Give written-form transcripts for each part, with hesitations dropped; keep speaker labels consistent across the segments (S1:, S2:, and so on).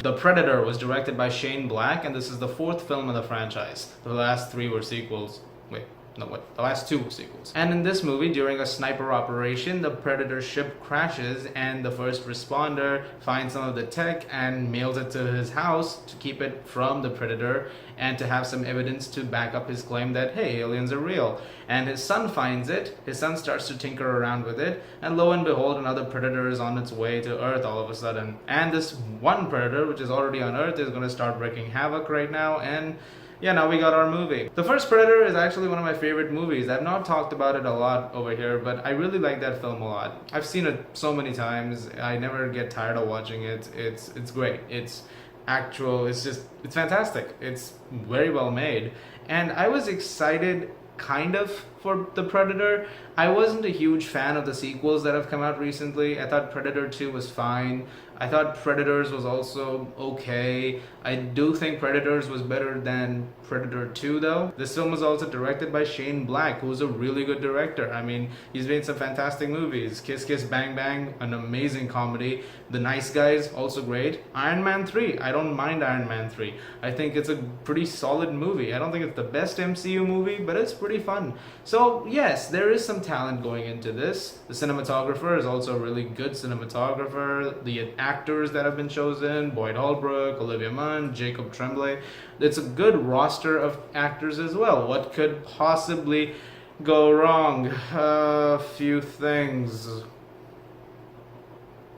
S1: The Predator was directed by Shane Black, and this is the fourth film in the franchise. The last three were sequels. Wait, no, what? The last two were sequels. And in this movie, during a sniper operation, the Predator ship crashes, and the first responder finds some of the tech and mails it to his house to keep it from the Predator and to have some evidence to back up his claim that, hey, aliens are real. And his son finds it, his son starts to tinker around with it, and lo and behold, another Predator is on its way to Earth all of a sudden. And this one Predator, which is already on Earth, is going to start wreaking havoc right now, and yeah, now we got our movie. The first Predator is actually one of my favorite movies. I've not talked about it a lot over here, but I really like that film a lot. I've seen it so many times. I never get tired of watching it. It's great. It's fantastic. It's very well made. And I was excited kind of for the Predator. I wasn't a huge fan of the sequels that have come out recently. I thought Predator 2 was fine. I thought Predators was also okay. I do think Predators was better than Predator 2 though. This film was also directed by Shane Black, who's a really good director. I mean, he's made some fantastic movies. Kiss Kiss Bang Bang, an amazing comedy. The Nice Guys, also great. Iron Man 3, I don't mind Iron Man 3. I think it's a pretty solid movie. I don't think it's the best MCU movie, but it's pretty fun. So yes, there is some talent going into this. The cinematographer is also a really good cinematographer. The actors that have been chosen, Boyd Holbrook, Olivia Munn, Jacob Tremblay. It's a good roster of actors as well. What could possibly go wrong? A few things.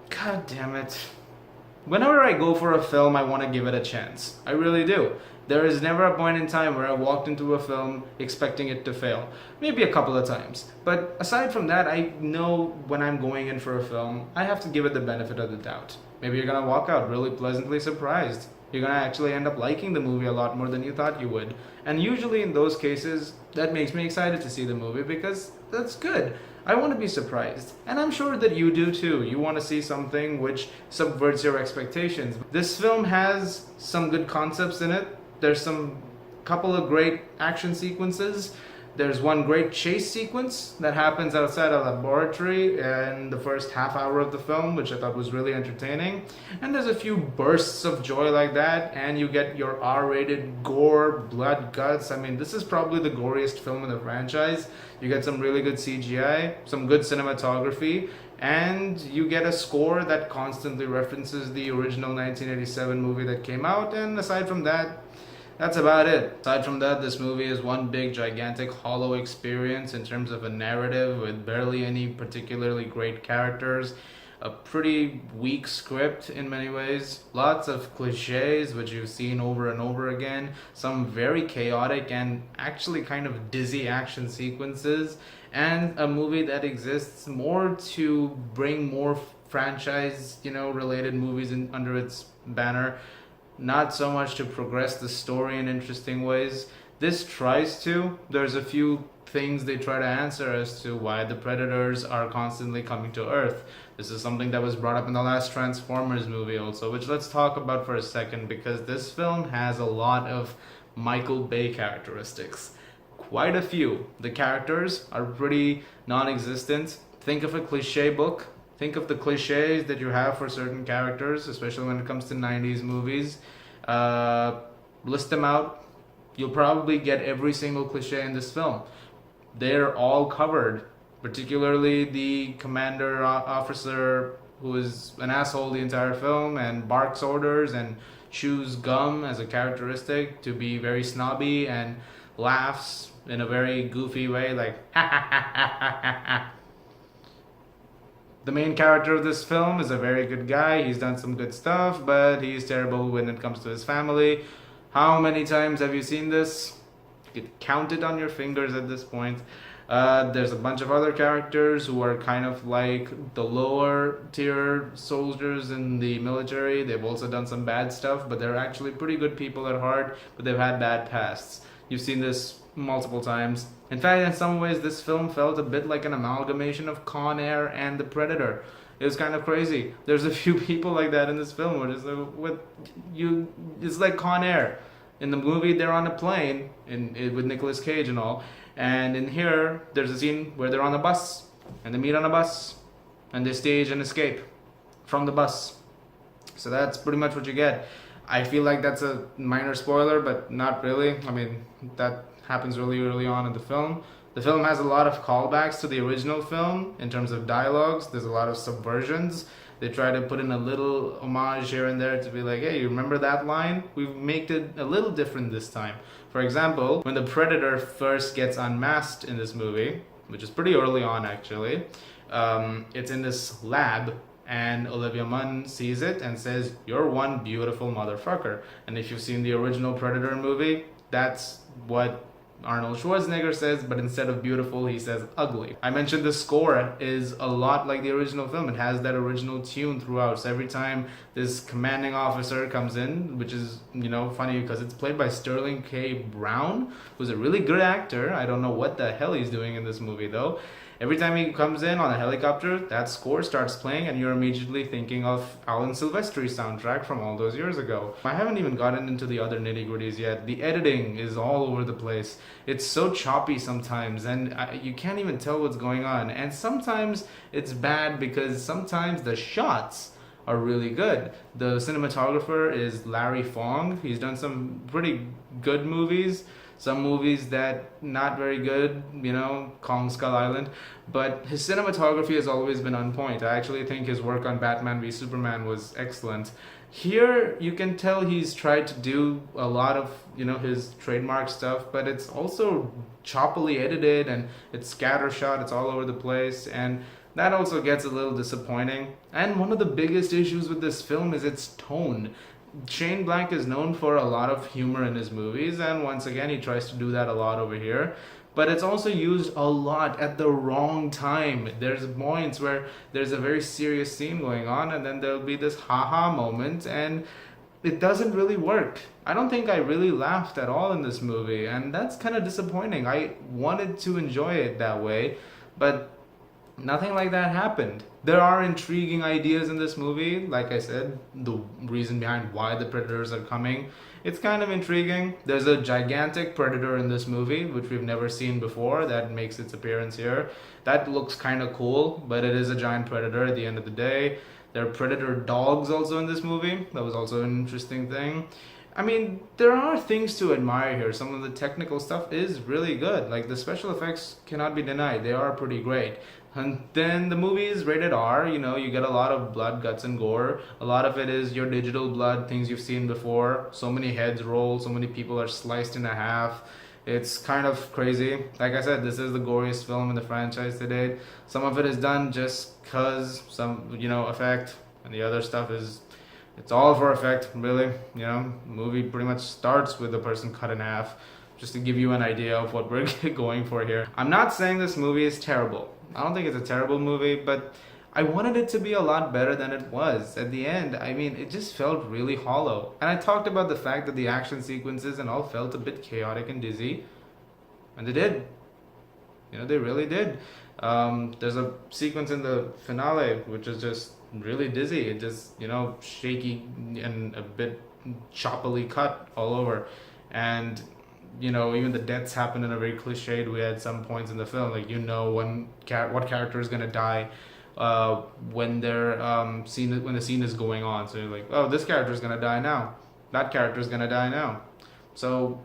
S1: God damn it. Whenever I go for a film, I want to give it a chance. I really do. There is never a point in time where I walked into a film expecting it to fail. Maybe a couple of times. But aside from that, I know when I'm going in for a film, I have to give it the benefit of the doubt. Maybe you're gonna walk out really pleasantly surprised. You're gonna actually end up liking the movie a lot more than you thought you would. And usually in those cases, that makes me excited to see the movie because that's good. I want to be surprised. And I'm sure that you do too. You want to see something which subverts your expectations. This film has some good concepts in it. There's some couple of great action sequences. There's one great chase sequence that happens outside a laboratory in the first half hour of the film, which I thought was really entertaining. And there's a few bursts of joy like that, and you get your R-rated gore, blood, guts. I mean, this is probably the goriest film in the franchise. You get some really good CGI, some good cinematography, and you get a score that constantly references the original 1987 movie that came out. And aside from that, that's about it. Aside from that, this movie is one big, gigantic, hollow experience in terms of a narrative with barely any particularly great characters. A pretty weak script in many ways. Lots of cliches, which you've seen over and over again. Some very chaotic and actually kind of dizzy action sequences. And a movie that exists more to bring more franchise, related movies under its banner. Not so much to progress the story in interesting ways. This tries to. There's a few things they try to answer as to why the Predators are constantly coming to Earth. This is something that was brought up in the last Transformers movie also, which let's talk about for a second, because this film has a lot of Michael Bay characteristics. Quite a few. The characters are pretty non-existent. Think of a cliche book. Think of the cliches that you have for certain characters, especially when it comes to 90s movies. List them out. You'll probably get every single cliche in this film. They're all covered, particularly the commander officer who is an asshole the entire film and barks orders and chews gum as a characteristic to be very snobby and laughs in a very goofy way, like ha ha ha ha ha ha. The main character of this film is a very good guy. He's done some good stuff, but he's terrible when it comes to his family. How many times have you seen this? You could count it on your fingers at this point. There's a bunch of other characters who are kind of like the lower tier soldiers in the military. They've also done some bad stuff, but they're actually pretty good people at heart, but they've had bad pasts. You've seen this multiple times. In fact, in some ways, this film felt a bit like an amalgamation of Con Air and The Predator. It was kind of crazy. There's a few people like that in this film. It's like Con Air. In the movie, they're on a plane with Nicolas Cage and all. And in here, there's a scene where they're on a bus. And they meet on a bus. And they stage an escape from the bus. So that's pretty much what you get. I feel like that's a minor spoiler, but not really. I mean, that happens really early on in the film. The film has a lot of callbacks to the original film in terms of dialogues. There's a lot of subversions. They try to put in a little homage here and there to be like, hey, you remember that line? We've made it a little different this time. For example, when the Predator first gets unmasked in this movie, which is pretty early on actually, it's in this lab, and Olivia Munn sees it and says, "You're one beautiful motherfucker." And if you've seen the original Predator movie, that's what Arnold Schwarzenegger says, but instead of beautiful, he says ugly. I mentioned the score is a lot like the original film. It has that original tune throughout. So every time this commanding officer comes in, which is, funny because it's played by Sterling K. Brown, who's a really good actor. I don't know what the hell he's doing in this movie though. Every time he comes in on a helicopter, that score starts playing and you're immediately thinking of Alan Silvestri's soundtrack from all those years ago. I haven't even gotten into the other nitty-gritties yet. The editing is all over the place. It's so choppy sometimes and you can't even tell what's going on. And sometimes it's bad because sometimes the shots are really good. The cinematographer is Larry Fong. He's done some pretty good movies. Some movies that not very good, Kong Skull Island, but his cinematography has always been on point. I actually think his work on Batman v Superman was excellent. Here you can tell he's tried to do a lot of, his trademark stuff, but it's also choppily edited and it's scattershot, it's all over the place, and that also gets a little disappointing. And one of the biggest issues with this film is its tone. Shane Black is known for a lot of humor in his movies, and once again he tries to do that a lot over here, but it's also used a lot at the wrong time. There's points where there's a very serious scene going on and then there'll be this haha moment and it doesn't really work. I don't think I really laughed at all in this movie, and that's kind of disappointing. I wanted to enjoy it that way, but nothing like that happened. There are intriguing ideas in this movie. Like I said, the reason behind why the predators are coming, it's kind of intriguing. There's a gigantic predator in this movie, which we've never seen before, that makes its appearance here. That looks kind of cool, but it is a giant predator at the end of the day. There are predator dogs also in this movie. That was also an interesting thing. I mean, there are things to admire here. Some of the technical stuff is really good. Like, the special effects cannot be denied. They are pretty great. And then the movie is rated R. You get a lot of blood, guts, and gore. A lot of it is your digital blood, things you've seen before. So many heads roll, so many people are sliced in half. It's kind of crazy. Like I said, this is the goriest film in the franchise to date. Some of it is done just cause some, effect. And the other stuff is, it's all for effect, really. The movie pretty much starts with the person cut in half, just to give you an idea of what we're going for here. I'm not saying this movie is terrible. I don't think it's a terrible movie, but I wanted it to be a lot better than it was. At the end, I mean, it just felt really hollow. And I talked about the fact that the action sequences and all felt a bit chaotic and dizzy. And they did. They really did. There's a sequence in the finale which is just really dizzy. It just, shaky and a bit choppily cut all over. And even the deaths happen in a very cliched way at some points in the film. Like, what character is gonna die when they're when the scene is going on. So you're like, oh, this character is gonna die now. That character is gonna die now. So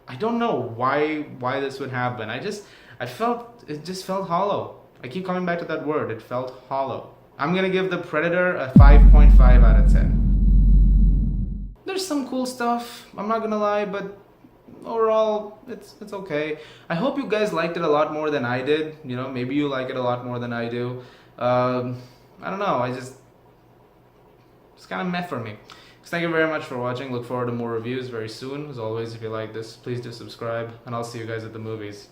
S1: I don't know why this would happen. I felt it just felt hollow. I keep coming back to that word. It felt hollow. I'm gonna give The Predator a 5.5 out of 10. There's some cool stuff, I'm not gonna lie, but overall, it's okay. I hope you guys liked it a lot more than I did. Maybe you like it a lot more than I do. I don't know. It's kind of meh for me. So thank you very much for watching. Look forward to more reviews very soon. As always, if you like this, please do subscribe, and I'll see you guys at the movies.